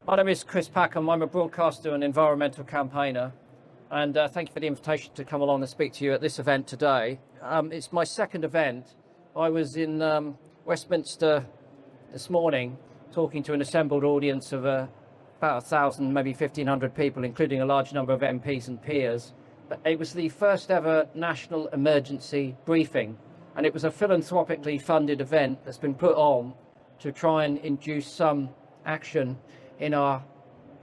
My name is Chris Packham. I'm a broadcaster and environmental campaigner, and thank you for the invitation to come along and speak to you at this event today. It's my second event. I was in Westminster this morning talking to an assembled audience of about 1,000, maybe 1,500 people, including a large number of MPs and peers. But it was the first ever national emergency briefing, and it was a philanthropically funded event that's been put on to try and induce some action in our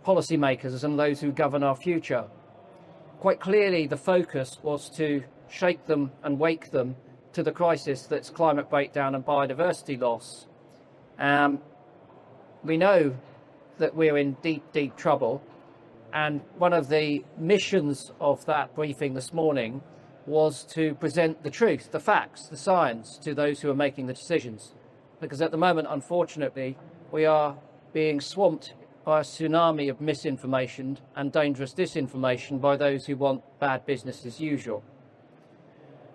policymakers and those who govern our future. Quite clearly, the focus was to shake them and wake them to the crisis that's climate breakdown and biodiversity loss. We know that we're in deep, deep trouble, and one of the missions of that briefing this morning was to present the truth, the facts, the science to those who are making the decisions. Because at the moment, unfortunately, we are being swamped by a tsunami of misinformation and dangerous disinformation by those who want bad business as usual.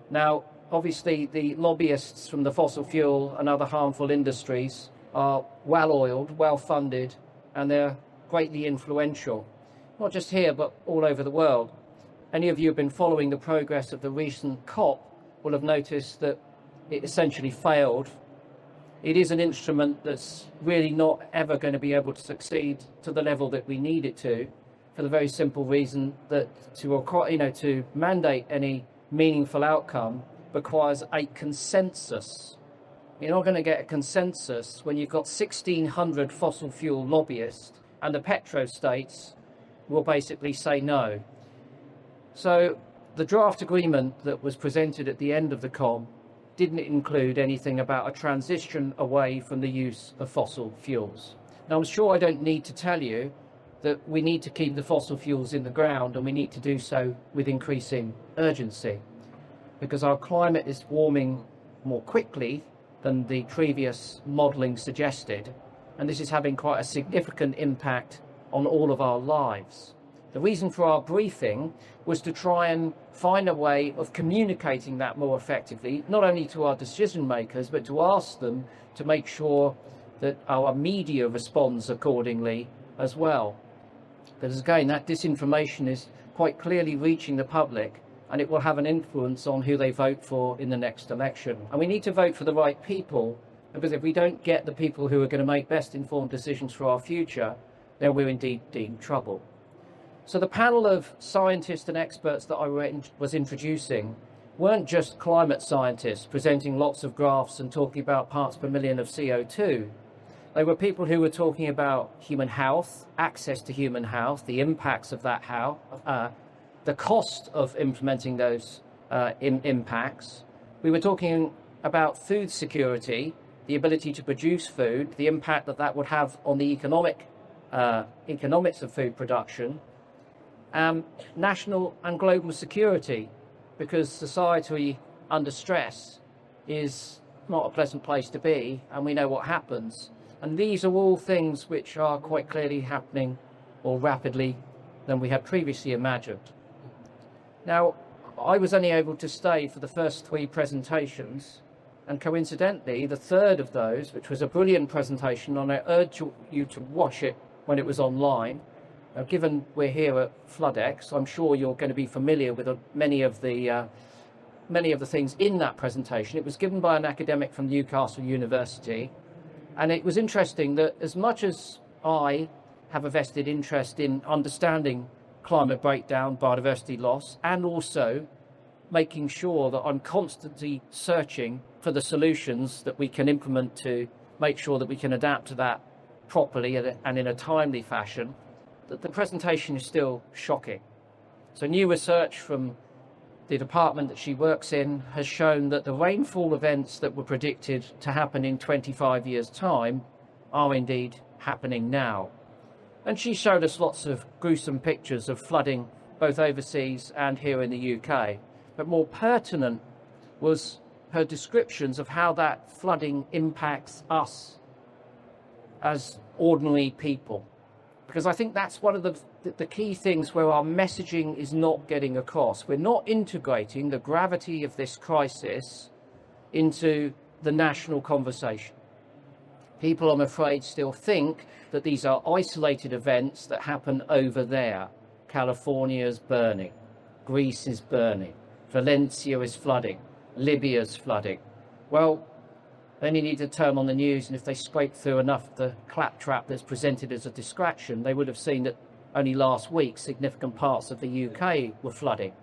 Now, obviously, the lobbyists from the fossil fuel and other harmful industries are well-oiled, well-funded, and they're greatly influential, not just here, but all over the world. Any of you who have been following the progress of the recent COP will have noticed that it essentially failed. It is an instrument that's really not ever going to be able to succeed to the level that we need it to, for the very simple reason that to mandate any meaningful outcome requires a consensus. You're not going to get a consensus when you've got 1,600 fossil fuel lobbyists and the petrostates will basically say no. So the draft agreement that was presented at the end of the COP didn't include anything about a transition away from the use of fossil fuels. Now, I'm sure I don't need to tell you that we need to keep the fossil fuels in the ground, and we need to do so with increasing urgency, because our climate is warming more quickly than the previous modelling suggested, and this is having quite a significant impact on all of our lives. The reason for our briefing was to try and find a way of communicating that more effectively, not only to our decision makers, but to ask them to make sure that our media responds accordingly as well. Because again, that disinformation is quite clearly reaching the public, and it will have an influence on who they vote for in the next election. And we need to vote for the right people, because if we don't get the people who are going to make best informed decisions for our future, then we're in deep trouble. So the panel of scientists and experts that I was introducing weren't just climate scientists presenting lots of graphs and talking about parts per million of CO2. They were people who were talking about human health, access to human health, the impacts of that health, the cost of implementing those impacts. We were talking about food security, the ability to produce food, the impact that would have on the economics of food production, national and global security, because society under stress is not a pleasant place to be, and we know what happens. And these are all things which are quite clearly happening more rapidly than we had previously imagined. Now, I was only able to stay for the first three presentations, and coincidentally, the third of those, which was a brilliant presentation, and I urge you to watch it when it was online. Now, given we're here at Floodex, I'm sure you're going to be familiar with many of the things in that presentation. It was given by an academic from Newcastle University, and it was interesting that as much as I have a vested interest in understanding climate breakdown, biodiversity loss, and also making sure that I'm constantly searching for the solutions that we can implement to make sure that we can adapt to that properly and in a timely fashion, that the presentation is still shocking. So new research from the department that she works in has shown that the rainfall events that were predicted to happen in 25 years' time are indeed happening now. And she showed us lots of gruesome pictures of flooding both overseas and here in the UK. But more pertinent was her descriptions of how that flooding impacts us as ordinary people. Because I think that's one of the key things where our messaging is not getting across. We're not integrating the gravity of this crisis into the national conversation. People, I'm afraid, still think that these are isolated events that happen over there. California's burning, Greece is burning, Valencia is flooding, Libya's flooding. Well, then you need to turn on the news, and if they scrape through enough of the claptrap that's presented as a distraction, they would have seen that only last week significant parts of the UK were flooding.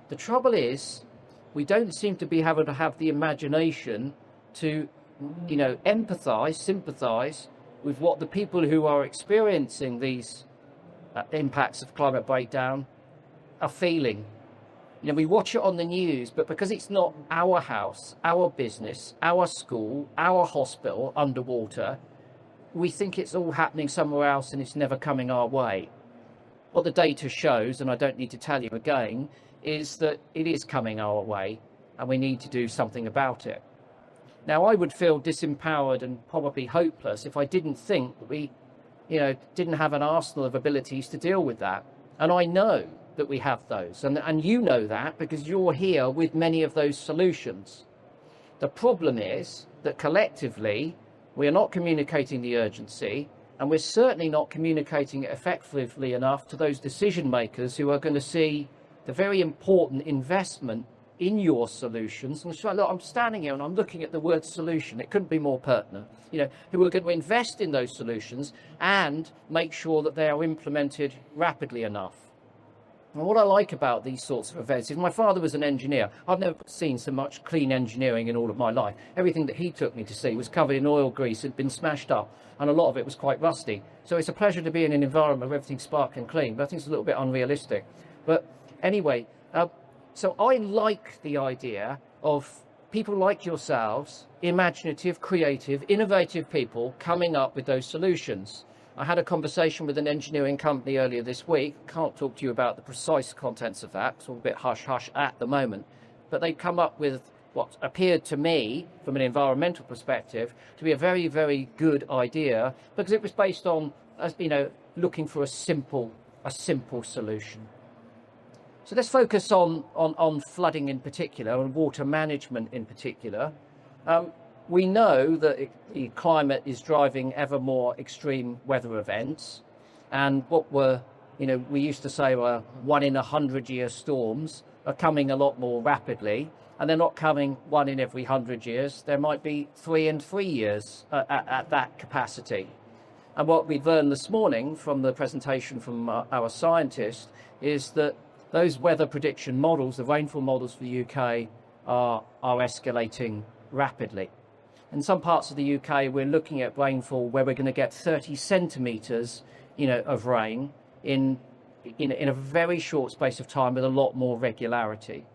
The trouble is, we don't seem to be able to have the imagination to, empathise, sympathise with what the people who are experiencing these impacts of climate breakdown are feeling. We watch it on the news, but because it's not our house, our business, our school, our hospital underwater, we think it's all happening somewhere else and it's never coming our way. What the data shows, and I don't need to tell you again, is that it is coming our way and we need to do something about it. Now, I would feel disempowered and probably hopeless if I didn't think that we, didn't have an arsenal of abilities to deal with that. And I know that we have those, and you know that because you're here with many of those solutions. The problem is that collectively we are not communicating the urgency, and we're certainly not communicating it effectively enough to those decision makers who are going to see the very important investment in your solutions. And so, look, I'm standing here and I'm looking at the word solution. It couldn't be more pertinent. Who are going to invest in those solutions and make sure that they are implemented rapidly enough. And what I like about these sorts of events is my father was an engineer. I've never seen so much clean engineering in all of my life. Everything that he took me to see was covered in oil grease, had been smashed up, and a lot of it was quite rusty. So it's a pleasure to be in an environment where everything's sparkling clean, but I think it's a little bit unrealistic. But anyway, so I like the idea of people like yourselves, imaginative, creative, innovative people coming up with those solutions. I had a conversation with an engineering company earlier this week. Can't talk to you about the precise contents of that. It's all a bit hush-hush at the moment. But they've come up with what appeared to me, from an environmental perspective, to be a very, very good idea, because it was based on, looking for a simple solution. So let's focus on flooding in particular and water management in particular. We know that the climate is driving ever more extreme weather events, and what we used to say were 1 in 100-year storms are coming a lot more rapidly, and they're not coming 1 in every 100 years. There might be 3 in 3 years at that capacity. And what we've learned this morning from the presentation from our scientists is that those weather prediction models, the rainfall models for the UK, are escalating rapidly. In some parts of the UK, we're looking at rainfall where we're going to get 30 centimetres, of rain in a very short space of time with a lot more regularity.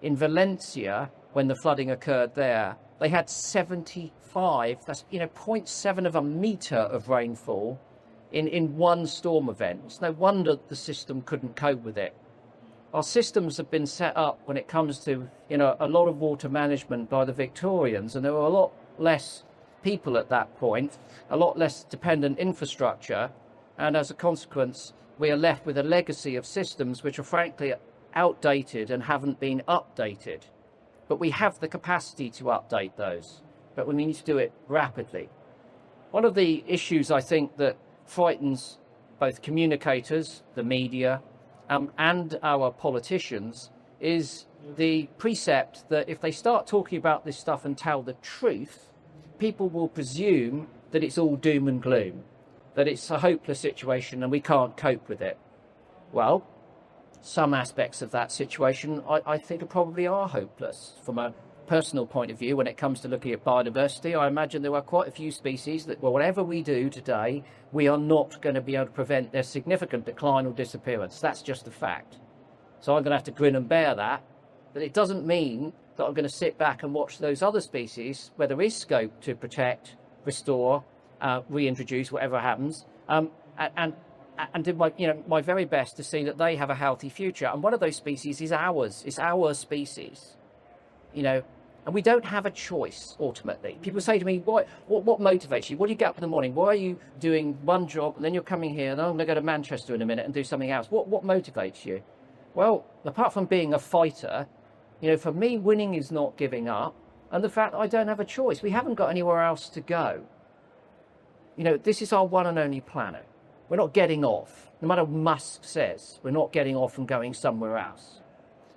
In Valencia, when the flooding occurred there, they had 75, that's 0.7 of a metre of rainfall in one storm event. It's no wonder the system couldn't cope with it. Our systems have been set up when it comes to a lot of water management by the Victorians, and there were a lot less people at that point, a lot less dependent infrastructure, and as a consequence we are left with a legacy of systems which are frankly outdated and haven't been updated. But we have the capacity to update those, but we need to do it rapidly. One of the issues I think that frightens both communicators, the media, and our politicians is the precept that if they start talking about this stuff and tell the truth, people will presume that it's all doom and gloom, that it's a hopeless situation and we can't cope with it. Well, some aspects of that situation I think probably are hopeless. From a personal point of view, when it comes to looking at biodiversity, I imagine there are quite a few species that, whatever we do today, we are not going to be able to prevent their significant decline or disappearance. That's just a fact. So I'm going to have to grin and bear that. But it doesn't mean that I'm going to sit back and watch those other species where there is scope to protect, restore, reintroduce, whatever happens, and do my very best to see that they have a healthy future. And one of those species is ours. It's our species. And we don't have a choice, ultimately. People say to me, what motivates you? What do you get up in the morning? Why are you doing one job and then you're coming here and I'm going to go to Manchester in a minute and do something else? What motivates you? Well, apart from being a fighter, for me, winning is not giving up. and the fact that I don't have a choice. We haven't got anywhere else to go. You know, this is our one and only planet. We're not getting off. No matter what Musk says, we're not getting off and going somewhere else.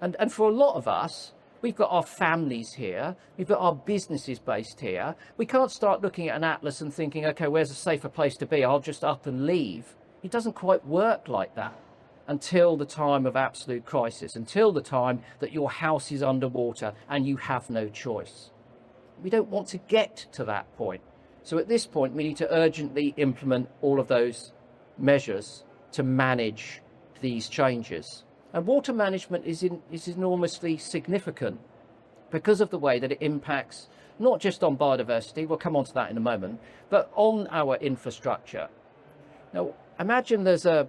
And for a lot of us, we've got our families here. We've got our businesses based here. We can't start looking at an atlas and thinking, okay, where's a safer place to be? I'll just up and leave. It doesn't quite work like that until the time of absolute crisis, until the time that your house is underwater and you have no choice. We don't want to get to that point. So at this point, we need to urgently implement all of those measures to manage these changes. And water management is enormously significant because of the way that it impacts not just on biodiversity, we'll come on to that in a moment, but on our infrastructure. Now, imagine there's a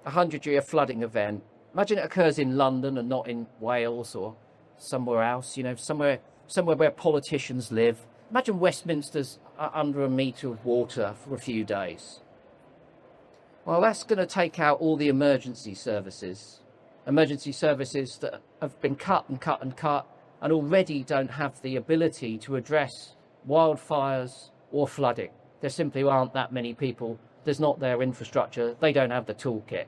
100-year flooding event. Imagine it occurs in London and not in Wales or somewhere else, you know, somewhere where politicians live. Imagine Westminster's under a metre of water for a few days. Well, that's going to take out all the emergency services that have been cut and already don't have the ability to address wildfires or flooding. There simply aren't that many people. There's not their infrastructure. They don't have the toolkit.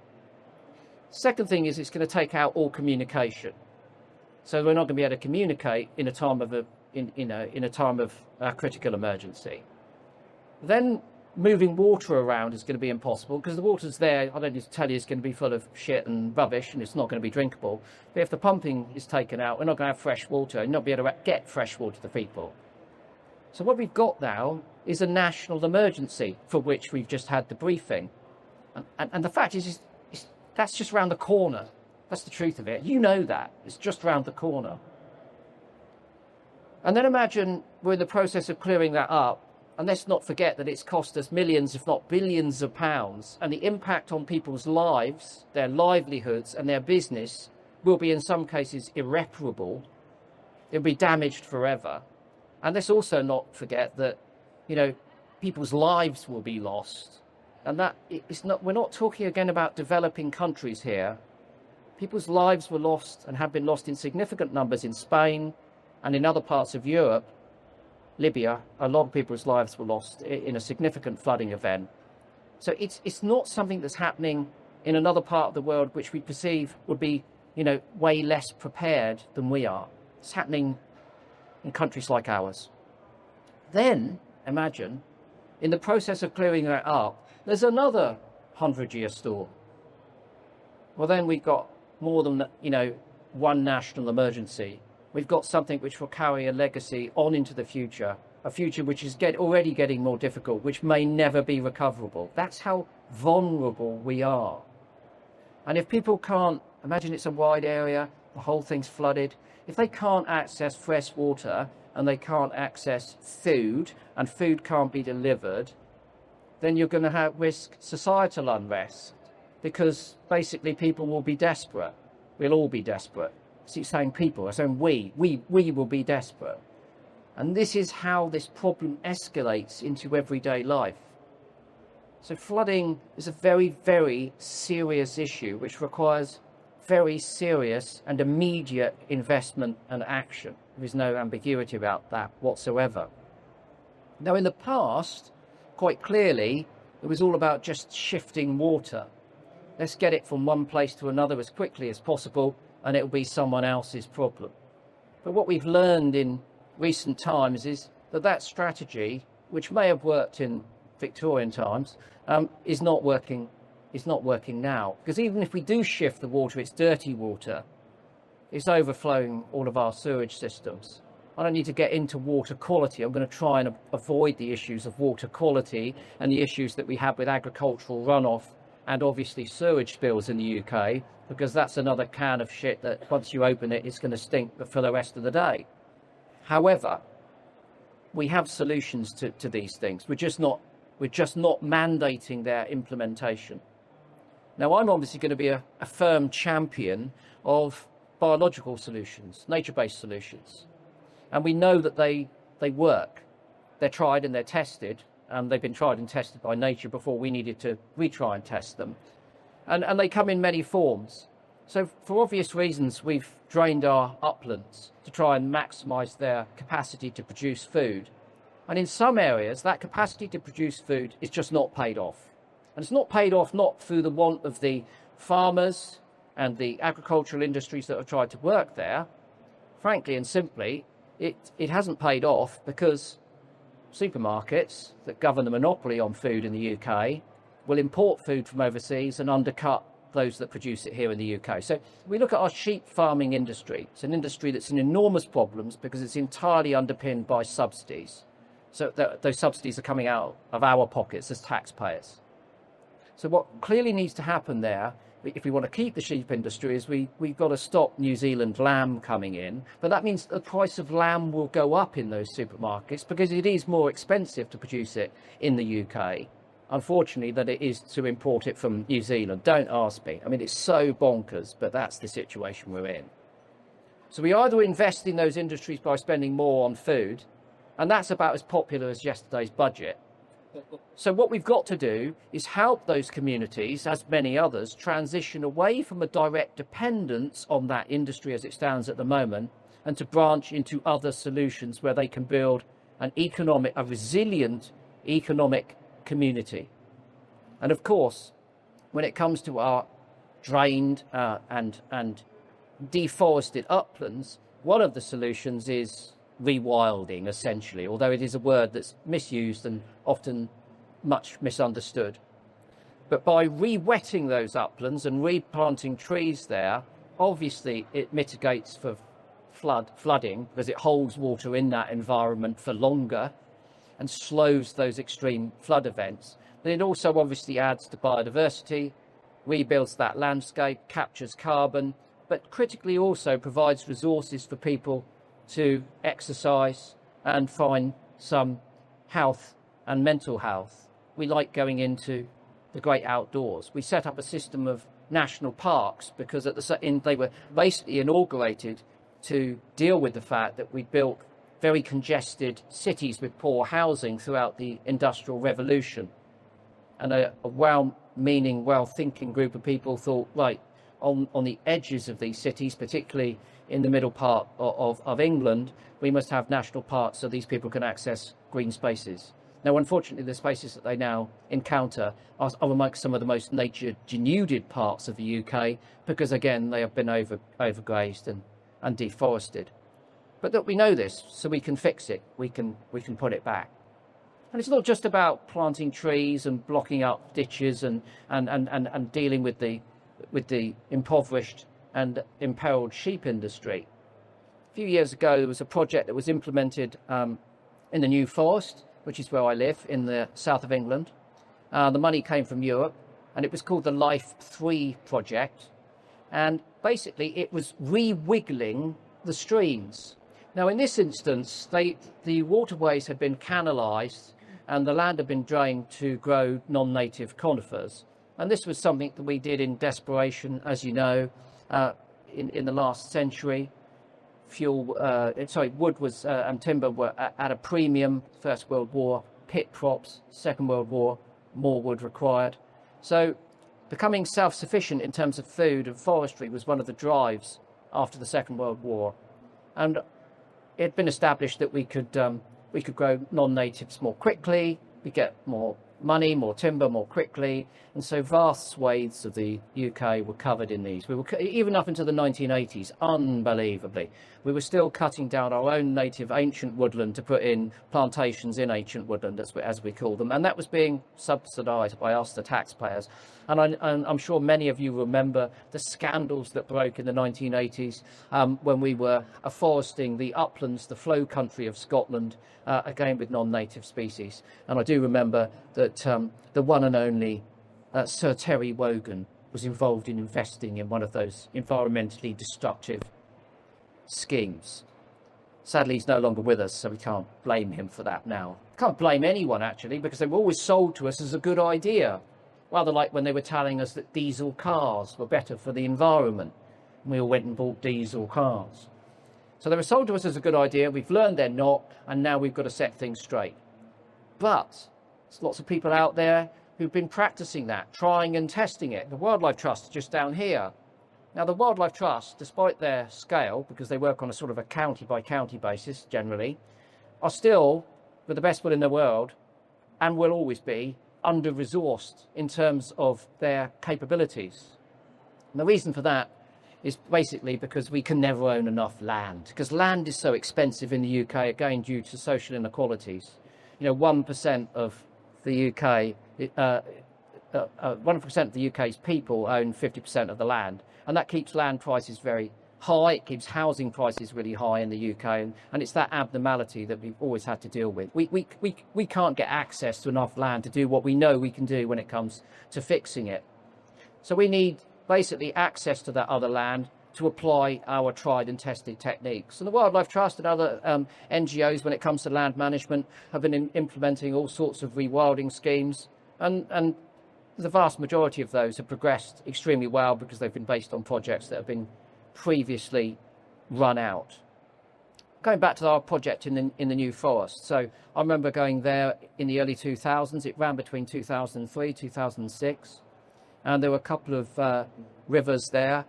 Second thing is it's going to take out all communication. So we're not going to be able to communicate in a time of a critical emergency. Then moving water around is going to be impossible because the water's there. I don't need to tell you it's going to be full of shit and rubbish and it's not going to be drinkable. But if the pumping is taken out, we're not going to have fresh water and not be able to get fresh water to people. So what we've got now is a national emergency for which we've just had the briefing. And the fact is that's just round the corner. That's the truth of it. You know that. It's just round the corner. And then imagine we're in the process of clearing that up. And let's not forget that it's cost us millions, if not billions of pounds. And the impact on people's lives, their livelihoods and their business will be in some cases irreparable. It'll be damaged forever. And let's also not forget that, you know, people's lives will be lost. And that we're not talking again about developing countries here. People's lives were lost and have been lost in significant numbers in Spain and in other parts of Europe. Libya, a lot of people's lives were lost in a significant flooding event. So it's not something that's happening in another part of the world which we perceive would be, you know, way less prepared than we are. It's happening in countries like ours. Then, imagine, in the process of clearing that up, there's another 100-year storm. Well, then we've got more than, you know, one national emergency. We've got something which will carry a legacy on into the future, a future which is already getting more difficult, which may never be recoverable. That's how vulnerable we are. And if people can't, imagine it's a wide area, the whole thing's flooded. If they can't access fresh water and they can't access food and food can't be delivered, then you're going to risk societal unrest because basically people will be desperate. We'll all be desperate. It's saying people, it's saying we will be desperate. And this is how this problem escalates into everyday life. So flooding is a very, very serious issue which requires very serious and immediate investment and action. There is no ambiguity about that whatsoever. Now in the past, quite clearly, it was all about just shifting water. Let's get it from one place to another as quickly as possible and it will be someone else's problem. But what we've learned in recent times is that strategy, which may have worked in Victorian times, is not working now. Because even if we do shift the water, it's dirty water. It's overflowing all of our sewage systems. I don't need to get into water quality. I'm going to try and avoid the issues of water quality and the issues that we have with agricultural runoff and obviously sewage spills in the UK, because that's another can of shit that once you open it, it's going to stink for the rest of the day. However, we have solutions to these things. We're just not mandating their implementation. Now, I'm obviously going to be a firm champion of biological solutions, nature-based solutions. And we know that they work. They're tried and they're tested. They've been tried and tested by nature before we needed to retry and test them. And they come in many forms. So for obvious reasons, we've drained our uplands to try and maximise their capacity to produce food. And in some areas, that capacity to produce food is just not paid off. And it's not paid off not through the want of the farmers and the agricultural industries that have tried to work there. Frankly and simply, it hasn't paid off because supermarkets that govern the monopoly on food in the UK will import food from overseas and undercut those that produce it here in the UK. So we look at our sheep farming industry. It's an industry that's in enormous problems because it's entirely underpinned by subsidies. So those subsidies are coming out of our pockets as taxpayers. So what clearly needs to happen there, if we want to keep the sheep industry, is we've got to stop New Zealand lamb coming in. But that means the price of lamb will go up in those supermarkets because it is more expensive to produce it in the UK, unfortunately, than it is to import it from New Zealand. Don't ask me. I mean, it's so bonkers, but that's the situation we're in. So we either invest in those industries by spending more on food, and that's about as popular as yesterday's budget. So what we've got to do is help those communities, as many others, transition away from a direct dependence on that industry as it stands at the moment, and to branch into other solutions where they can build a resilient economic community. And of course, when it comes to our drained and deforested uplands, one of the solutions is rewilding, essentially, although it is a word that's misused and often much misunderstood. But by re-wetting those uplands and replanting trees there, obviously it mitigates for flooding because it holds water in that environment for longer and slows those extreme flood events. But it also obviously adds to biodiversity, rebuilds that landscape, captures carbon, but critically also provides resources for people to exercise and find some health and mental health. We like going into the great outdoors. We set up a system of national parks because they were basically inaugurated to deal with the fact that we built very congested cities with poor housing throughout the Industrial Revolution. And a well-meaning, well-thinking group of people thought, right, on the edges of these cities, particularly in the middle part of England, we must have national parks so these people can access green spaces. Now, unfortunately, the spaces that they now encounter are amongst some of the most nature-denuded parts of the UK because, again, they have been overgrazed and deforested. But that we know this, so we can fix it. We can put it back. And it's not just about planting trees and blocking up ditches and dealing with the impoverished and imperiled sheep industry. A few years ago, there was a project that was implemented in the New Forest, which is where I live, in the south of England. The money came from Europe, and it was called the Life 3 project. And basically, it was re-wiggling the streams. Now, in this instance, the waterways had been canalised, and the land had been drained to grow non-native conifers. And this was something that we did in desperation, as you know, in the last century. Wood was and timber were at a premium. First World War, pit crops. Second World War, more wood required. So becoming self-sufficient in terms of food and forestry was one of the drives after the Second World War. And it had been established that we could grow non-natives more quickly, we get more money, more timber more quickly, and so vast swathes of the UK were covered in these. We were even up into the 1980s, unbelievably. We were still cutting down our own native ancient woodland to put in plantations in ancient woodland, as we call them, and that was being subsidised by us, the taxpayers. And I'm sure many of you remember the scandals that broke in the 1980s when we were afforesting the uplands, the flow country of Scotland, again with non-native species. And I do remember that the one and only Sir Terry Wogan was involved in investing in one of those environmentally destructive schemes. Sadly, he's no longer with us, so we can't blame him for that now. Can't blame anyone, actually, because they were always sold to us as a good idea. Rather like when they were telling us that diesel cars were better for the environment. And we all went and bought diesel cars. So they were sold to us as a good idea. We've learned they're not, and now we've got to set things straight. But there's lots of people out there who've been practicing that, trying and testing it. The Wildlife Trust is just down here. Now, the Wildlife Trust, despite their scale, because they work on a sort of a county-by-county basis generally, are still, with the best will in the world, and will always be, under-resourced in terms of their capabilities. And the reason for that is basically because we can never own enough land, because land is so expensive in the UK, again, due to social inequalities. 1% of the UK, 1% of the UK's people own 50% of the land, and that keeps land prices very high. It keeps housing prices really high in the UK, and it's that abnormality that we've always had to deal with. We can't get access to enough land to do what we know we can do when it comes to fixing it. So we need basically access to that other land to apply our tried and tested techniques. And the Wildlife Trust and other NGOs, when it comes to land management, have been implementing all sorts of rewilding schemes, and the vast majority of those have progressed extremely well because they've been based on projects that have been previously run out. Going back to our project in the New Forest, so I remember going there in the early 2000s. It ran between 2003 2006, and there were a couple of rivers there,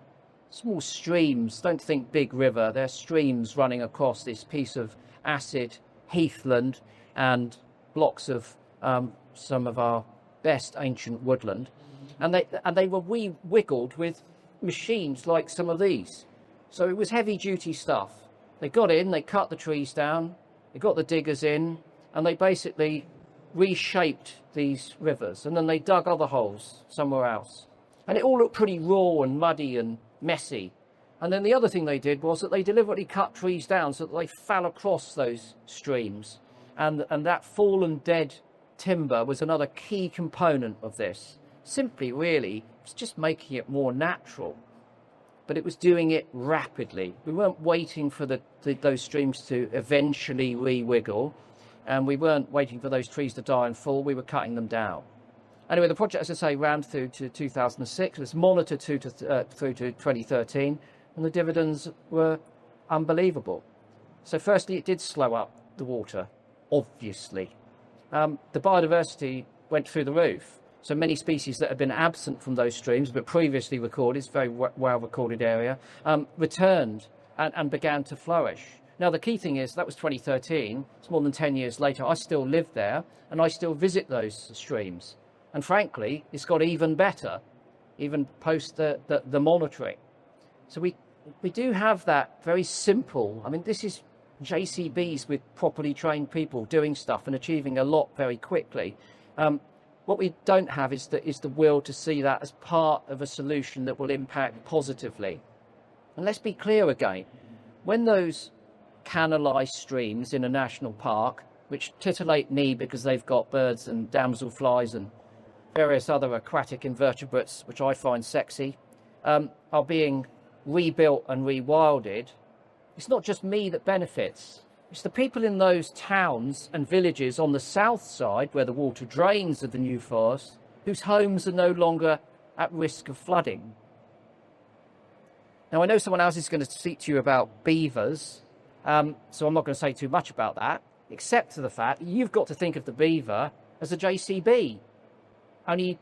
small streams. Don't think big river, they're streams running across this piece of acid heathland and blocks of some of our best ancient woodland, and they were wiggled with machines like some of these. So it was heavy duty stuff. They got in, they cut the trees down, they got the diggers in, and they basically reshaped these rivers, and then they dug other holes somewhere else, and it all looked pretty raw and muddy and messy. And then the other thing they did was that they deliberately cut trees down so that they fell across those streams, and that fallen dead timber was another key component of this. Simply, really, it's just making it more natural, but it was doing it rapidly. We weren't waiting for those streams to eventually re-wiggle, and we weren't waiting for those trees to die and fall. We were cutting them down. Anyway, the project, as I say, ran through to 2006. It was monitored through to 2013, and the dividends were unbelievable. So firstly, it did slow up the water, obviously. The biodiversity went through the roof. So many species that had been absent from those streams but previously recorded, it's a very well recorded area, returned and began to flourish. Now, the key thing is that was 2013. It's more than 10 years later. I still live there and I still visit those streams. And frankly, it's got even better, even post the monitoring. So we do have that very simple, I mean, this is JCBs with properly trained people doing stuff and achieving a lot very quickly. What we don't have is the will to see that as part of a solution that will impact positively. And let's be clear again, when those canalised streams in a national park, which titillate me because they've got birds and damselflies and various other aquatic invertebrates, which I find sexy, are being rebuilt and rewilded, it's not just me that benefits. It's the people in those towns and villages on the south side where the water drains of the New Forest, whose homes are no longer at risk of flooding. Now, I know someone else is going to speak to you about beavers, so I'm not going to say too much about that, except for the fact that you've got to think of the beaver as a JCB. Only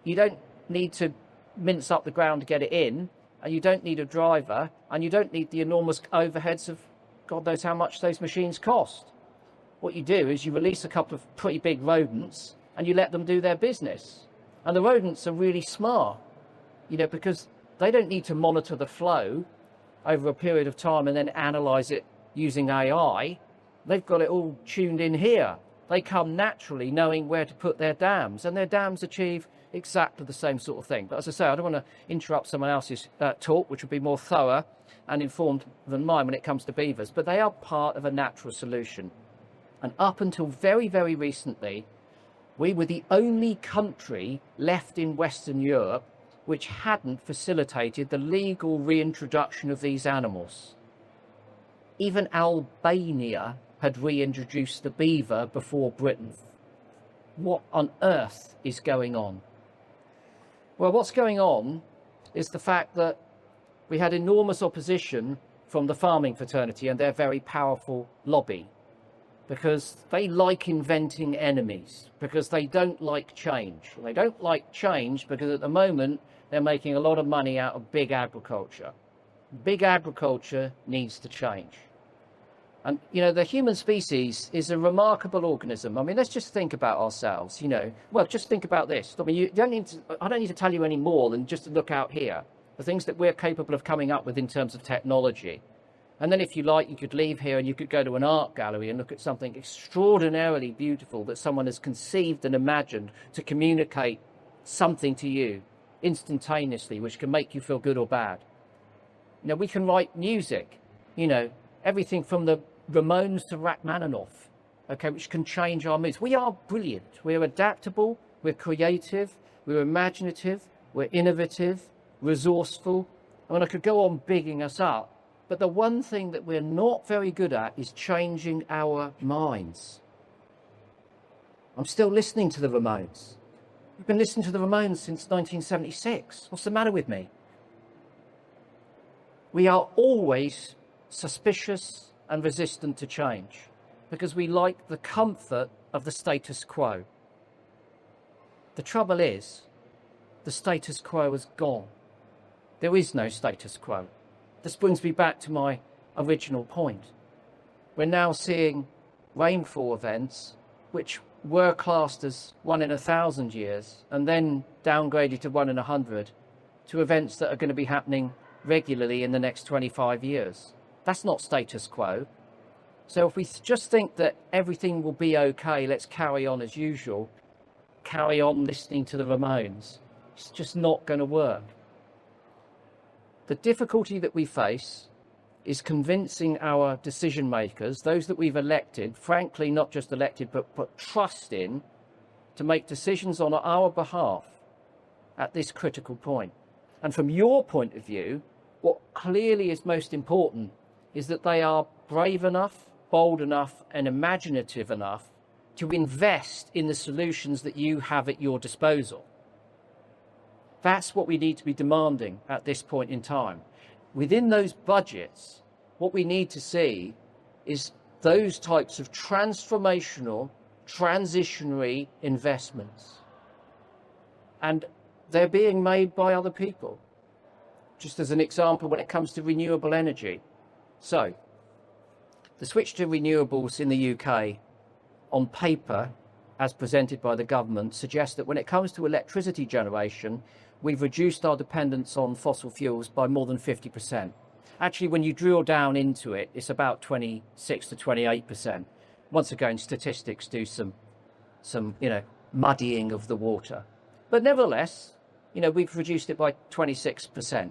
you don't need to mince up the ground to get it in, and you don't need a driver, and you don't need the enormous overheads of God knows how much those machines cost. What you do is you release a couple of pretty big rodents and you let them do their business. And the rodents are really smart, because they don't need to monitor the flow over a period of time and then analyze it using AI. They've got it all tuned in here. They come naturally knowing where to put their dams, and their dams achieve exactly the same sort of thing. But as I say, I don't want to interrupt someone else's talk, which would be more thorough and informed than mine when it comes to beavers, but they are part of a natural solution. And up until very, very recently, we were the only country left in Western Europe which hadn't facilitated the legal reintroduction of these animals. Even Albania had reintroduced the beaver before Britain. What on earth is going on? Well, what's going on is the fact that we had enormous opposition from the farming fraternity and their very powerful lobby. because they like inventing enemies, because they don't like change. They don't like change because at the moment they're making a lot of money out of big agriculture. Big agriculture needs to change. And, you know, the human species is a remarkable organism. I mean, let's just think about ourselves, you know. Well, just think about this. I mean, I don't need to tell you any more than just to look out here, the things that we're capable of coming up with in terms of technology. And then if you like, you could leave here and you could go to an art gallery and look at something extraordinarily beautiful that someone has conceived and imagined to communicate something to you instantaneously, which can make you feel good or bad. You know, we can write music, you know, everything from the Ramones to Rachmaninoff, okay, which can change our moods. We are brilliant. We're adaptable, we're creative, we're imaginative, we're innovative, resourceful. I mean, I could go on bigging us up, but the one thing that we're not very good at is changing our minds. I'm still listening to the Ramones. I've been listening to the Ramones since 1976. What's the matter with me? We are always suspicious and resistant to change because we like the comfort of the status quo. The trouble is, the status quo has gone. There is no status quo. This brings me back to my original point. We're now seeing rainfall events which were classed as 1 in 1,000 years and then downgraded to 1 in 100 to events that are going to be happening regularly in the next 25 years. That's not status quo. So if we just think that everything will be okay, let's carry on as usual, carry on listening to the Ramones, it's just not going to work. The difficulty that we face is convincing our decision makers, those that we've elected, frankly, not just elected, but put trust in, to make decisions on our behalf at this critical point. And from your point of view, what clearly is most important is that they are brave enough, bold enough, and imaginative enough to invest in the solutions that you have at your disposal. That's what we need to be demanding at this point in time. Within those budgets, what we need to see is those types of transformational, transitionary investments. And they're being made by other people. Just as an example, when it comes to renewable energy. So, the switch to renewables in the UK, on paper, as presented by the government, suggests that when it comes to electricity generation, we've reduced our dependence on fossil fuels by more than 50%. Actually, when you drill down into it, it's about 26 to 28%. Once again, statistics do some muddying of the water. But nevertheless, we've reduced it by 26%.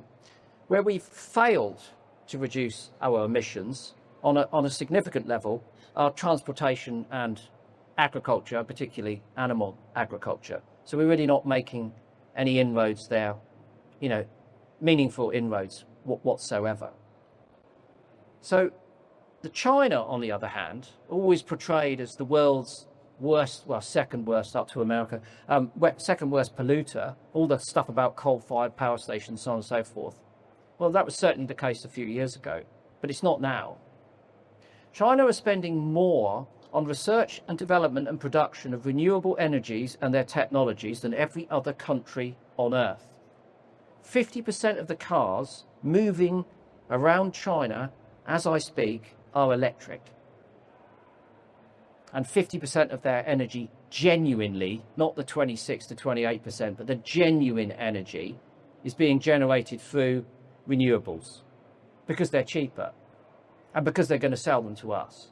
Where we've failed to reduce our emissions on a significant level are transportation and agriculture, particularly animal agriculture. So we're really not making any inroads there, meaningful inroads whatsoever. So the China, on the other hand, always portrayed as the world's worst, well, second worst up to America, second worst polluter, all the stuff about coal-fired power stations, so on and so forth. Well, that was certainly the case a few years ago, but it's not now. China is spending more on research and development and production of renewable energies and their technologies than every other country on Earth. 50% of the cars moving around China, as I speak, are electric. And 50% of their energy genuinely, not the 26 to 28%, but the genuine energy is being generated through renewables because they're cheaper and because they're going to sell them to us.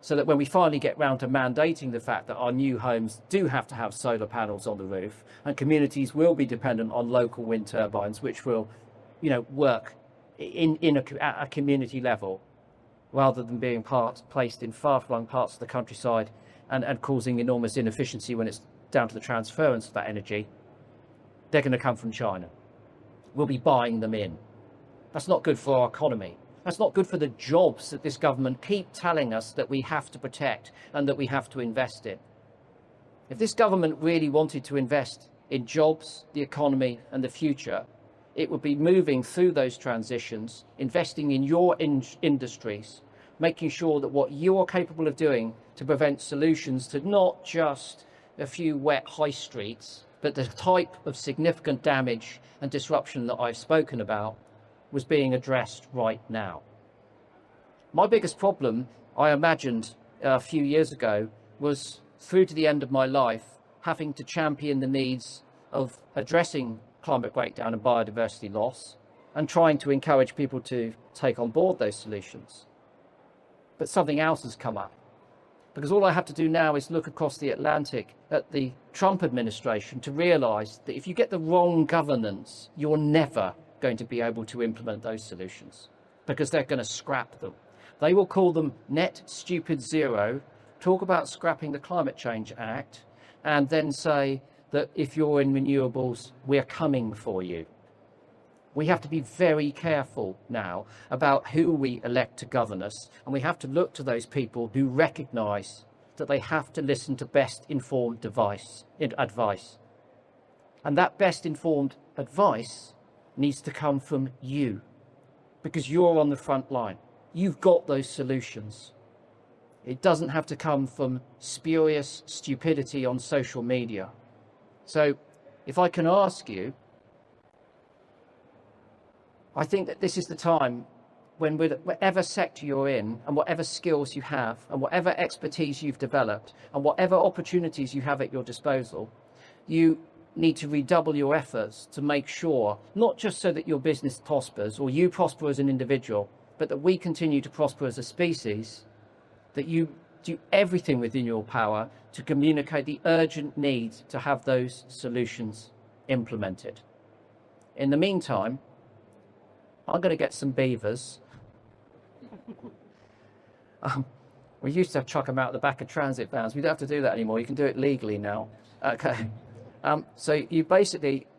So that when we finally get round to mandating the fact that our new homes do have to have solar panels on the roof and communities will be dependent on local wind turbines, which will, work at a community level rather than being placed in far-flung parts of the countryside and causing enormous inefficiency when it's down to the transference of that energy, they're going to come from China. We'll be buying them in. That's not good for our economy. That's not good for the jobs that this government keep telling us that we have to protect and that we have to invest in. If this government really wanted to invest in jobs, the economy and the future, it would be moving through those transitions, investing in your industries, making sure that what you are capable of doing to prevent solutions to not just a few wet high streets, but the type of significant damage and disruption that I've spoken about was being addressed right now. My biggest problem, I imagined a few years ago, was through to the end of my life having to champion the needs of addressing climate breakdown and biodiversity loss and trying to encourage people to take on board those solutions. But something else has come up, because all I have to do now is look across the Atlantic at the Trump administration to realise that if you get the wrong governance, you're never going to be able to implement those solutions, because they're going to scrap them. They will call them net stupid zero, talk about scrapping the Climate Change Act, and then say that if you're in renewables, we're coming for you. We have to be very careful now about who we elect to govern us, and we have to look to those people who recognise that they have to listen to best informed advice. And that best informed advice needs to come from you, because you're on the front line. You've got those solutions. It doesn't have to come from spurious stupidity on social media. So if I can ask you, I think that this is the time when, with whatever sector you're in and whatever skills you have and whatever expertise you've developed and whatever opportunities you have at your disposal, you need to redouble your efforts to make sure, not just so that your business prospers or you prosper as an individual, but that we continue to prosper as a species, that you do everything within your power to communicate the urgent need to have those solutions implemented. In the meantime, I'm going to get some beavers. We used to chuck them out the back of transit vans. We don't have to do that anymore. You can do it legally now. Okay. So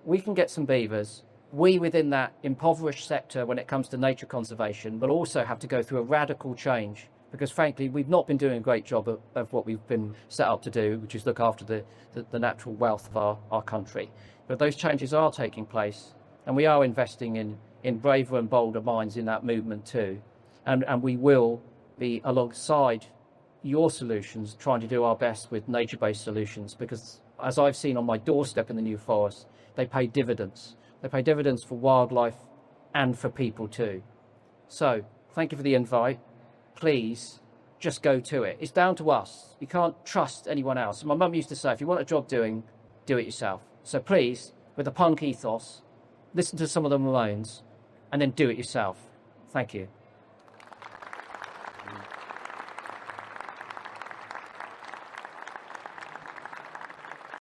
we can get some beavers. We, within that impoverished sector when it comes to nature conservation, will also have to go through a radical change, because frankly, we've not been doing a great job of what we've been set up to do, which is look after the natural wealth of our country. But those changes are taking place, and we are investing in braver and bolder minds in that movement too. And we will be alongside your solutions, trying to do our best with nature-based solutions, because as I've seen on my doorstep in the New Forest, they pay dividends. They pay dividends for wildlife and for people too. So thank you for the invite. Please just go to it. It's down to us. You can't trust anyone else. My mum used to say, if you want a job doing, do it yourself. So please, with a punk ethos, listen to some of the Ramones and then do it yourself. Thank you.